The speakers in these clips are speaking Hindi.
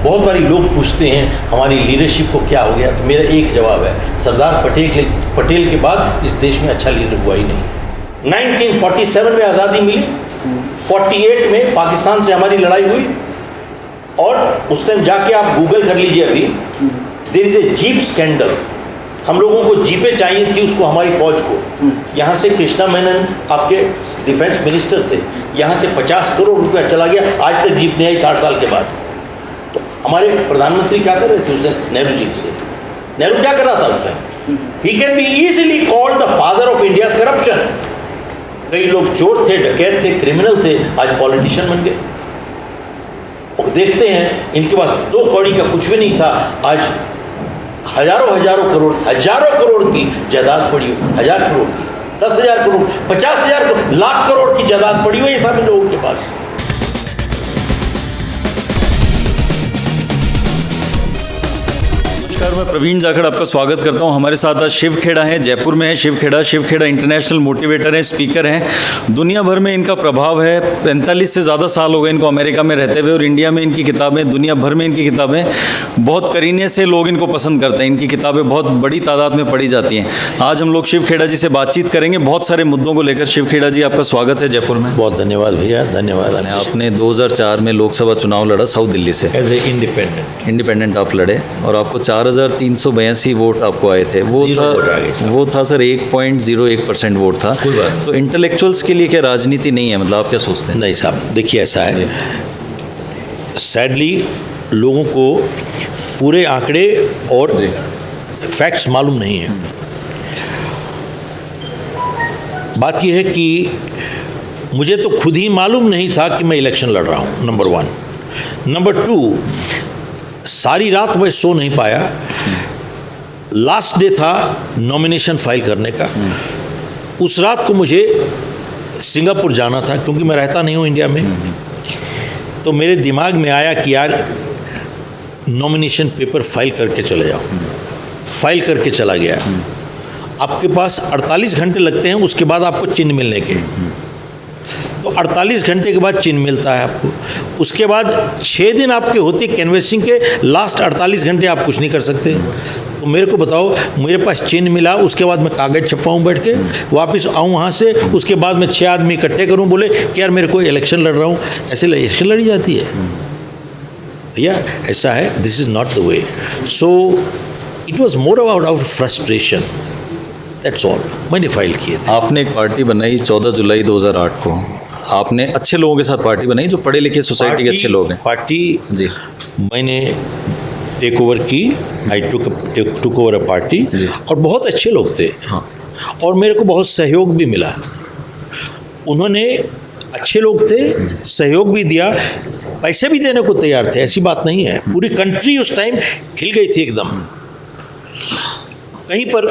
बहुत बारी लोग पूछते हैं हमारी लीडरशिप को क्या हो गया, तो मेरा एक जवाब है, सरदार पटेल के बाद इस देश में अच्छा लीडर हुआ ही नहीं। 1947 में आज़ादी मिली, 48 में पाकिस्तान से हमारी लड़ाई हुई, और उस टाइम जाके आप गूगल कर लीजिए, अभी there is a jeep scandal. हम लोगों को जीपें चाहिए थी उसको, हमारी फौज को। यहाँ से कृष्णा मेनन आपके डिफेंस मिनिस्टर थे, यहाँ से 50 करोड़ रुपया चला गया, आज तक जीप नहीं आई 60 साल के बाद। तो हमारे प्रधानमंत्री क्या कर रहे थे उस दिन? नेहरू जी से। नेहरू क्या कर रहा था उस time? He can be easily called the father of India's corruption. कई लोग चोर थे, डकैत थे, क्रिमिनल थे, आज पॉलिटिशियन बन गए। और देखते हैं इनके पास 2 कौड़ी का कुछ भी नहीं था, आज हजारों करोड़ की जायदाद पड़ी हुई, 1000 करोड़ की, 10,000 करोड़, 50,000 लाख करोड़ की जायदाद पड़ी हुई है सभी लोगों के पास। नमस्कार, मैं प्रवीण जाखड़ आपका स्वागत करता हूं। हमारे साथ आज शिव खेड़ा हैं, जयपुर में है शिव खेड़ा इंटरनेशनल मोटिवेटर हैं, स्पीकर हैं। दुनिया भर में इनका प्रभाव है, 45 से ज़्यादा साल हो गए इनको अमेरिका में रहते हुए, और इंडिया में इनकी किताबें, दुनिया भर में इनकी किताबें बहुत करीने से लोग इनको पसंद करते हैं। इनकी किताबें बहुत बड़ी तादाद में पढ़ी जाती हैं। आज हम लोग शिव खेड़ा जी से बातचीत करेंगे बहुत सारे मुद्दों को लेकर। शिव खेड़ा जी, आपका स्वागत है जयपुर में। बहुत धन्यवाद भैया, धन्यवाद। आपने 2004 में लोकसभा चुनाव लड़ा साउथ दिल्ली से, एज ए इंडिपेंडेंट आप लड़े, और आपको 4,382 वोट आपको आए थे। वो था सर 1.01% वोट था। तो इंटेलेक्चुअल्स के लिए क्या राजनीति नहीं है, मतलब आप क्या सोचते हैं? नहीं साहब, देखिए ऐसा है, सैडली लोगों को पूरे आंकड़े और फैक्ट्स मालूम नहीं है। बात यह है कि मुझे तो खुद ही मालूम नहीं था कि मैं इलेक्शन लड़ रहा हूँ, नंबर 1। नंबर 2, सारी रात मैं सो नहीं पाया। लास्ट डे था नॉमिनेशन फाइल करने का। उस रात को मुझे सिंगापुर जाना था, क्योंकि मैं रहता नहीं हूँ इंडिया में। तो मेरे दिमाग में आया कि यार नॉमिनेशन पेपर फाइल करके चले जाओ। फाइल करके चला गया। आपके पास 48 घंटे लगते हैं उसके बाद आपको चिन्ह मिलने के। तो 48 घंटे के बाद चिन्ह मिलता है आपको। उसके बाद 6 दिन आपके होते कैनवेसिंग के, लास्ट 48 घंटे आप कुछ नहीं कर सकते। तो मेरे को बताओ, मेरे पास चिन्ह मिला, उसके बाद मैं कागज़ छपवाऊँ बैठ के, वापस आऊँ वहाँ से, उसके बाद मैं 6 आदमी इकट्ठे करूँ, बोले कि यार मेरे को इलेक्शन लड़ रहा हूँ। ऐसे इलेक्शन लड़ी जाती है भैया? ऐसा है, this is not the way. So it was more about our frustration, that's all. मैंने फाइल किए थे। आपने एक पार्टी बनाई 14 जुलाई 2008 को। आपने अच्छे लोगों के साथ पार्टी बनाई, जो पढ़े लिखे सोसाइटी के अच्छे लोग हैं। पार्टी जी, मैंने टेक ओवर की, आई टुक ओवर अ पार्टी, और बहुत अच्छे लोग थे। हाँ। और मेरे को बहुत सहयोग भी मिला। उन्होंने, अच्छे लोग थे, सहयोग भी दिया, पैसे भी देने को तैयार थे, ऐसी बात नहीं है। पूरी कंट्री उस टाइम हिल गई थी एकदम। कहीं पर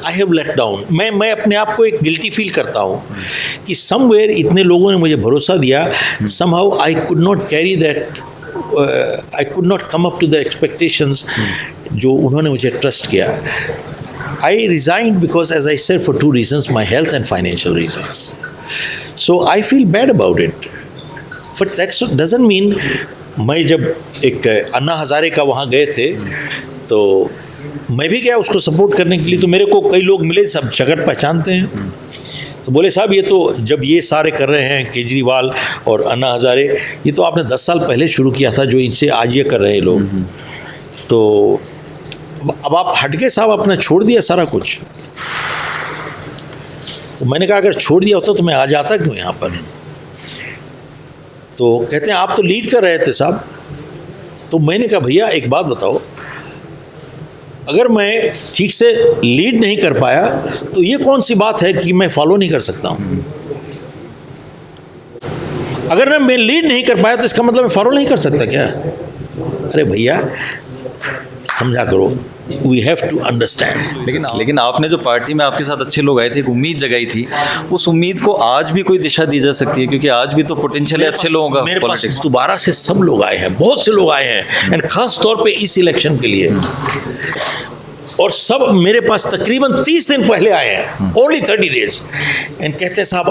आई हैव लेट डाउन। मैं अपने आप को एक गिल्टी फील करता हूँ कि समवेयर इतने लोगों ने मुझे भरोसा दिया, somehow I could not carry that, I could not come up to the expectations जो उन्होंने मुझे ट्रस्ट किया। I resigned because, as I said, for 2 reasons, my health and financial reasons. So I feel bad about it, but that's doesn't mean. मैं जब एक अन्ना हज़ारे का वहाँ गए थे, तो मैं भी गया उसको सपोर्ट करने के लिए। तो मेरे को कई लोग मिले, सब जगत पहचानते हैं। तो बोले साहब, ये तो जब ये सारे कर रहे हैं, केजरीवाल और अन्ना हज़ारे, ये तो आपने 10 साल पहले शुरू किया था, जो इनसे आज ये कर रहे हैं लोग। तो अब आप हट गए साहब, अपना छोड़ दिया सारा कुछ। तो मैंने कहा, अगर छोड़ दिया होता तो मैं आ जाता क्यों यहाँ पर? तो कहते हैं आप तो लीड कर रहे थे साहब। तो मैंने कहा, भैया एक बात बताओ, अगर मैं ठीक से लीड नहीं कर पाया तो ये कौन सी बात है कि मैं फॉलो नहीं कर सकता हूँ? अगर मैं लीड नहीं कर पाया तो इसका मतलब मैं फॉलो नहीं कर सकता क्या? अरे भैया समझा करो, वी हैव टू अंडरस्टैंड। लेकिन आपने जो पार्टी में आपके साथ अच्छे लोग आए थे, एक उम्मीद जगाई थी, उस उम्मीद को आज भी कोई दिशा दी जा सकती है? क्योंकि आज भी तो पोटेंशियल है अच्छे लोगों का। मेरे पास दोबारा से सब लोग आए हैं, बहुत से लोग आए हैं, एंड खास तौर पे इस इलेक्शन के लिए। और सब मेरे पास तकरीबन 30 दिन पहले आए हैं, ओनली 30 days, एंड कहते हैं साहब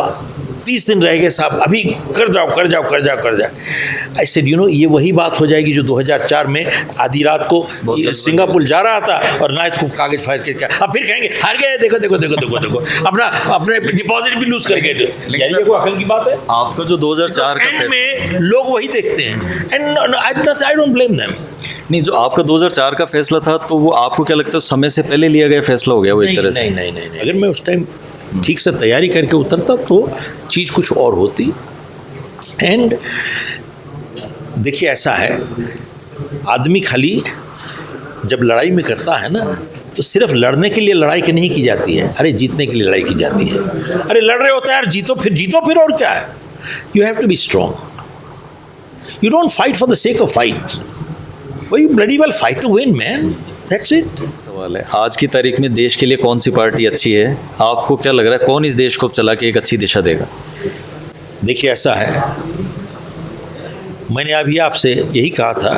30 दिन रह गए साहब, अभी कर जाओ। आई सेड ये वही बात हो जाएगी जो 2004 में आधी रात को सिंगापुर जा रहा था और नाइट को कागज फायर करके अब फिर कहेंगे हार गए, देखो अपने डिपॉजिट भी लूज कर गए। ये कोई अकल की बात है? आपका जो 2004 का एंड में लोग वही देखते हैं, and I don't blame them. नहीं, जो आपका 2004 का फैसला था तो वो आपको क्या लगता है समय से पहले लिया गया फैसला हो गया वो एक तरह से? नहीं, अगर मैं उस टाइम ठीक से तैयारी करके उतरता तो चीज़ कुछ और होती। एंड देखिए ऐसा है, आदमी खाली जब लड़ाई में करता है ना तो सिर्फ लड़ने के लिए लड़ाई की नहीं की जाती है, अरे जीतने के लिए लड़ाई की जाती है। अरे लड़ रहे होते हैं यार, जीतो फिर और क्या है। You have to be strong, you don't fight for the sake of fight, but you bloody well fight to win man, that's it. सवाल है, आज की तारीख में देश के लिए कौन सी पार्टी अच्छी है? आपको क्या लग रहा है कौन इस देश को चला के एक अच्छी दिशा देगा? देखिए ऐसा है, मैंने अभी आपसे यही कहा था,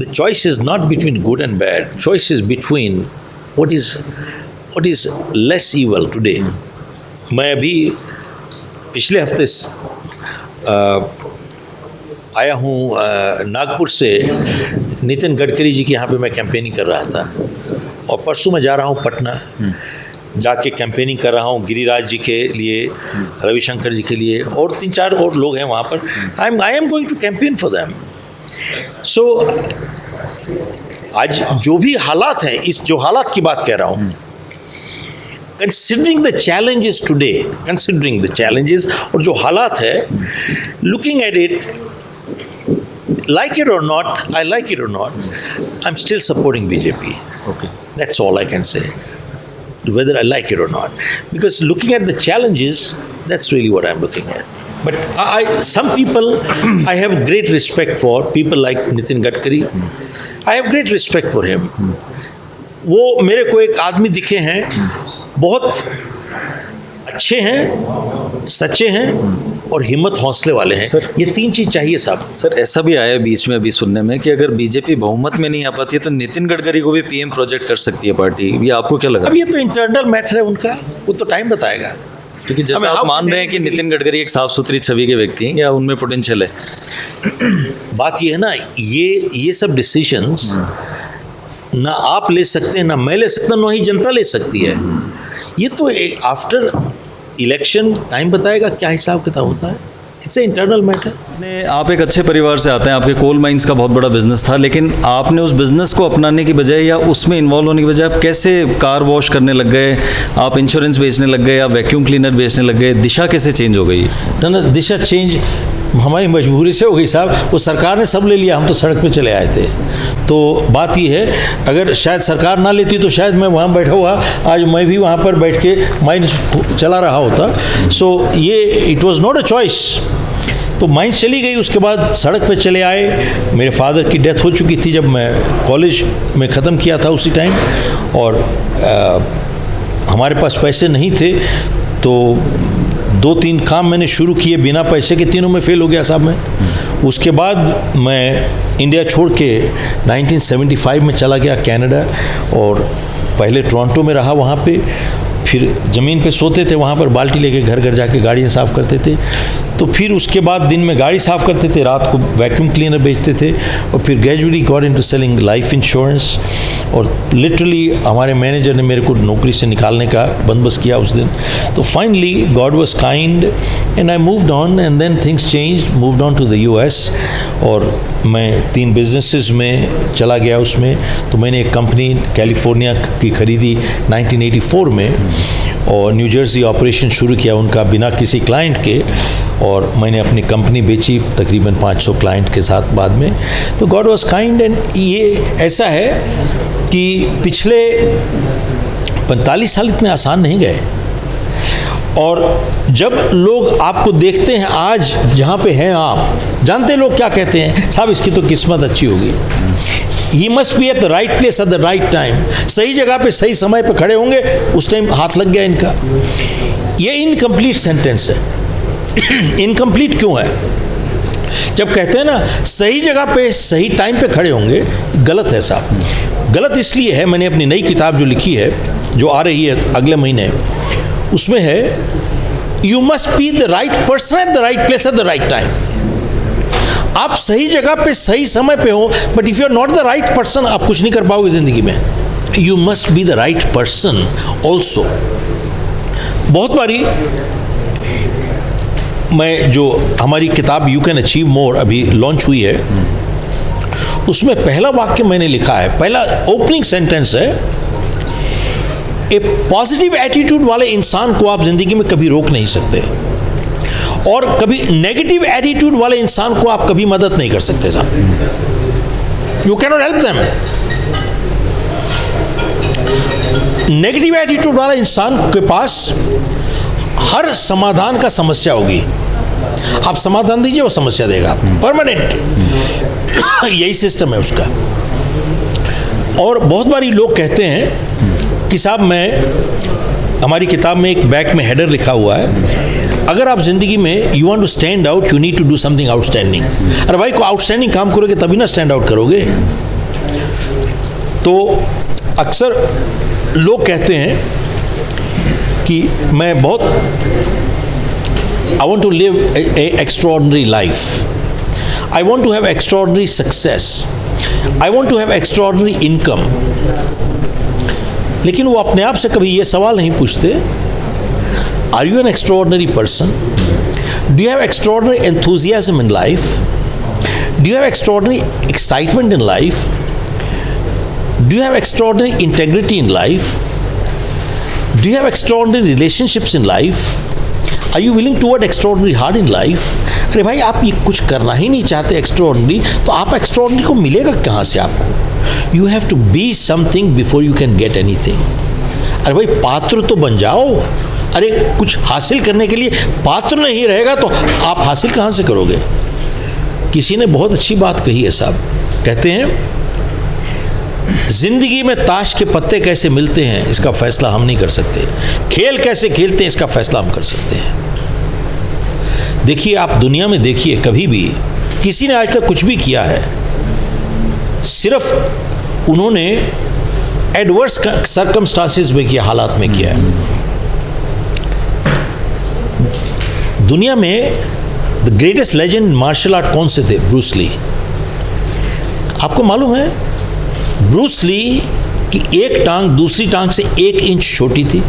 the choice is not between good and bad, choice is between what is less evil today. मैं अभी पिछले हफ्ते आया हूँ नागपुर से, नितिन गडकरी जी के यहाँ पे मैं कैंपेनिंग कर रहा था, और परसों मैं जा रहा हूँ पटना, जाके कैंपेनिंग कर रहा हूँ गिरिराज जी के लिए, रविशंकर जी के लिए, और 3-4 और लोग हैं वहाँ पर। I am going to campaign for them. So आज जो भी हालात हैं, इस जो हालात की बात कह रहा हूँ, considering the challenges today, considering the challenges और जो हालात है, looking at it, like it or not, I like it or not, I'm still supporting BJP. Okay. That's all I can say. Whether I like it or not. Because looking at the challenges, that's really what I'm looking at. But some people, I have great respect for, people like Nitin Gadkari. I have great respect for him. वो मेरे को एक आदमी दिखे हैं, बहुत अच्छे हैं, सच्चे हैं और हिम्मत हौसले वाले हैं। सर, ये 3 चीज़ चाहिए साहब। सर ऐसा भी आया बीच में अभी सुनने में कि अगर बीजेपी बहुमत में नहीं आ पाती है तो नितिन गडकरी को भी पीएम प्रोजेक्ट कर सकती है पार्टी, ये आपको क्या लगा? अब ये तो इंटरनल मैटर है उनका, वो तो टाइम बताएगा। क्योंकि जैसे आप मान रहे हैं कि नितिन गडकरी एक साफ सुथरी छवि के व्यक्ति हैं, या उनमें पोटेंशियल है? बात ये है ना, ये सब डिसीजंस ना आप ले सकते हैं, ना मैं ले सकता, ना ही जनता ले सकती है। ये तो आफ्टर इलेक्शन टाइम बताएगा क्या हिसाब किताब होता है। It's a internal matter. आप एक अच्छे परिवार से आते हैं, आपके कोल माइंस का बहुत बड़ा बिजनेस था, लेकिन आपने उस बिजनेस को अपनाने की बजाय या उसमें इन्वॉल्व होने की बजाय आप कैसे कार वॉश करने लग गए, आप इंश्योरेंस बेचने लग गए, आप वैक्यूम क्लीनर बेचने लग गए? दिशा कैसे चेंज हो गई? ना दिशा चेंज हमारी मजबूरी से हो गई साहब, वो सरकार ने सब ले लिया, हम तो सड़क पे चले आए थे। तो बात ये है, अगर शायद सरकार ना लेती तो शायद मैं वहाँ बैठा हुआ आज मैं भी वहाँ पर बैठ के माइंस चला रहा होता। सो ये it was not a choice. तो माइंस चली गई, उसके बाद सड़क पे चले आए। मेरे फादर की डेथ हो चुकी थी जब मैं कॉलेज में ख़त्म किया था उसी टाइम, और हमारे पास पैसे नहीं थे, तो 2-3 काम मैंने शुरू किए बिना पैसे के, तीनों में फेल हो गया साहब मैं। उसके बाद मैं इंडिया छोड़ के 1975 में चला गया कनाडा, और पहले टोरंटो में रहा वहाँ पे, फिर ज़मीन पे सोते थे, वहाँ पर बाल्टी लेके घर घर जाके गाड़ियाँ साफ़ करते थे। तो फिर उसके बाद दिन में गाड़ी साफ़ करते थे, रात को वैक्यूम क्लीनर बेचते थे, और फिर gradually got into selling life insurance. और लिटरली हमारे मैनेजर ने मेरे को नौकरी से निकालने का बंदोबस्त किया उस दिन। तो finally God was kind and I moved on, and then things change, moved on to the US, और मैं 3 बिजनेसेस में चला गया उसमें। तो मैंने एक कंपनी कैलिफोर्निया की खरीदी 1984 में, और न्यू जर्सी ऑपरेशन शुरू किया उनका बिना किसी क्लाइंट के, और मैंने अपनी कंपनी बेची तकरीबन 500 क्लाइंट के साथ बाद में। तो गॉड वाज काइंड। एंड ये ऐसा है कि पिछले 45 साल इतने आसान नहीं गए, और जब लोग आपको देखते हैं आज जहाँ पे हैं आप, जानते हैं लोग क्या कहते हैं, साहब इसकी तो किस्मत अच्छी होगी, he must be eight the right place at the right time, सही जगह पे सही समय पे खड़े होंगे, उस टाइम हाथ लग गया इनका। ये इनकम्प्लीट सेंटेंस है। इनकम्प्लीट क्यों है? जब कहते हैं ना सही जगह पे सही टाइम पे खड़े होंगे, गलत है साहब। गलत इसलिए है, मैंने अपनी नई किताब जो लिखी है, जो आ रही है अगले महीने, उसमें है you must be the right person at the right place at the right time. आप सही जगह पे सही समय पे हो, but if you are not the right person आप कुछ नहीं कर पाओगे जिंदगी में. You must be the right person also. बहुत बारी मैं जो हमारी किताब यू कैन अचीव मोर अभी लॉन्च हुई है, उसमें पहला वाक्य मैंने लिखा है, पहला ओपनिंग सेंटेंस है, ए पॉजिटिव एटीट्यूड वाले इंसान को आप जिंदगी में कभी रोक नहीं सकते, और कभी नेगेटिव एटीट्यूड वाले इंसान को आप कभी मदद नहीं कर सकते साहब. You can not help them. Negative attitude वाला इंसान के पास हर समाधान का समस्या होगी. आप समाधान दीजिए, वो समस्या देगा परमानेंट. यही सिस्टम है उसका. और बहुत बारी लोग कहते हैं कि साहब, मैं, हमारी किताब में एक बैक में हेडर लिखा हुआ है, अगर आप जिंदगी में you want to stand out, you need to do something outstanding. अरे भाई, को आउटस्टैंडिंग काम करोगे तभी ना स्टैंड आउट करोगे. तो अक्सर लोग कहते हैं कि मैं बहुत, I want to live a extraordinary life. I want to have extraordinary success. I want to have extraordinary income. लेकिन वो अपने आप से कभी ये सवाल नहीं पूछते, Are you an extraordinary person? Do you have extraordinary enthusiasm in life? Do you have extraordinary excitement in life? Do you have extraordinary integrity in life? Do you have extraordinary relationships in life? Are you willing to work extraordinary hard in life? अरे भाई, आप ये कुछ करना ही नहीं चाहते एक्स्ट्राऑर्डिनरी, तो आप एक्स्ट्राऑर्डिनरी को मिलेगा कहाँ से आपको? You have to be something before you can get anything. अरे भाई, पात्र तो बन जाओ. अरे कुछ हासिल करने के लिए पात्र नहीं रहेगा तो आप हासिल कहाँ से करोगे? किसी ने बहुत अच्छी बात कही है साहब. कहते हैं, जिंदगी में ताश के पत्ते कैसे मिलते हैं इसका फैसला हम नहीं कर सकते, खेल कैसे खेलते हैं इसका फैसला हम कर सकते हैं. देखिए, आप दुनिया में देखिए, कभी भी किसी ने आज तक कुछ भी किया है, सिर्फ उन्होंने एडवर्स सर्कमस्टांसेस में किया, हालात में किया है. दुनिया में the greatest legend martial art कौन से थे? Bruce Lee. आपको मालूम है ब्रूस ली की एक टांग दूसरी टांग से 1 इंच छोटी थी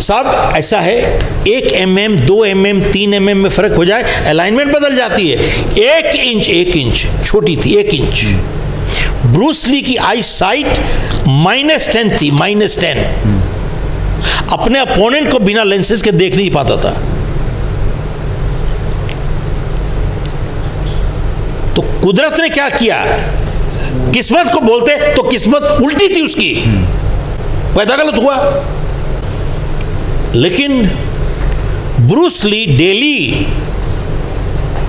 साहब. ऐसा है, 1 mm 2 mm 3 mm में फर्क हो जाए, अलाइनमेंट बदल जाती है. 1 इंच छोटी थी, 1 इंच. ब्रूस ली की आई साइट -10 थी, -10. अपने अपोनेंट को बिना लेंसेज के देख नहीं पाता था. तो कुदरत ने क्या किया? किस्मत को बोलते तो किस्मत उल्टी थी उसकी, पैदा गलत हुआ. लेकिन Bruce Lee daily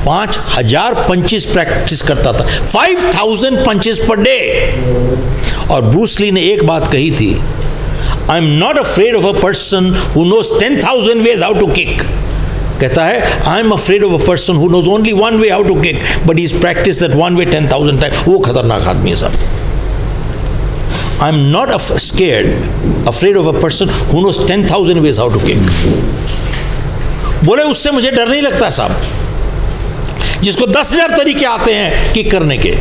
5000 punches practice करता था, 5000 पंचेस पर डे. और ब्रूस ली ने एक बात कही थी, I am not afraid of a person who knows 10,000 ways how to kick. कहता है, I am afraid of a person who knows only 1 way how to kick but is practice that 1 way 10,000 time. वो खतरनाक आदमी है साहब. I am not afraid of a person who knows 10,000 ways how to kick. बोले, उससे मुझे डर नहीं लगता साहब, जिसको 10,000 तरीके आते हैं किक करने के.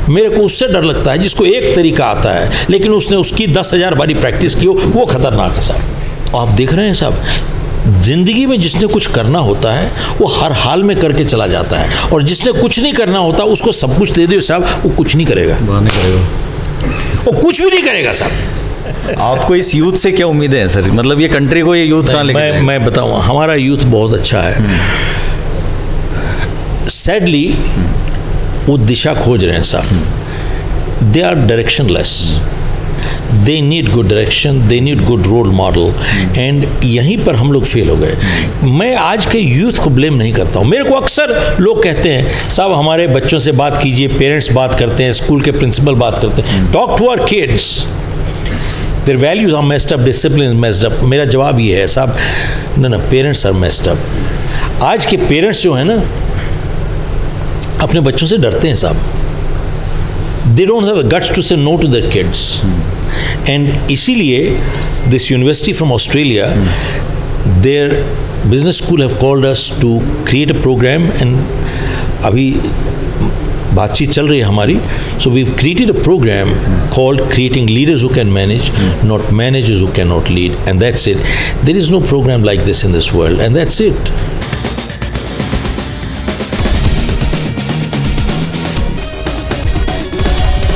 मेरे को उससे डर लगता है जिसको एक तरीका आता है लेकिन उसने उसकी 10,000 बारी प्रैक्टिस की हो, वो खतरनाक है साहब. आप देख रहे हैं साहब, जिंदगी में जिसने कुछ करना होता है वो हर हाल में करके चला जाता है, और जिसने कुछ नहीं करना होता उसको सब कुछ दे दो साहब, वो कुछ नहीं करेगा, वो कुछ भी नहीं करेगा साहब. आपको इस यूथ से क्या उम्मीदें हैं सर? मतलब ये कंट्री को ये यूथ कहाँ लेके? मैं बताऊँ, हमारा यूथ बहुत अच्छा है. सैडली वो दिशा खोज रहे हैं साहब. They are directionless. They need good direction, they need good role model, and यहीं पर हम लोग फेल हो गए. मैं आज के यूथ को ब्लेम नहीं करता हूँ. मेरे को अक्सर लोग कहते हैं, साहब हमारे बच्चों से बात कीजिए, पेरेंट्स बात करते हैं, स्कूल के प्रिंसिपल बात करते हैं, talk to our kids, their values are messed up, discipline messed up. मेरा जवाब ये है साहब, ना पेरेंट्स आर मेस्ड अप. आज के पेरेंट्स जो है ना, अपने बच्चों से डरते हैं साहब. They don't have the guts to say no to their kids. And इसीलिए this university from Australia, their business school have called us to create a program, and अभी बातचीत चल रही है हमारी. So we created a program called creating leaders who can manage, not managers who can not lead, and that's it. There is no program like this in this world, and that's it.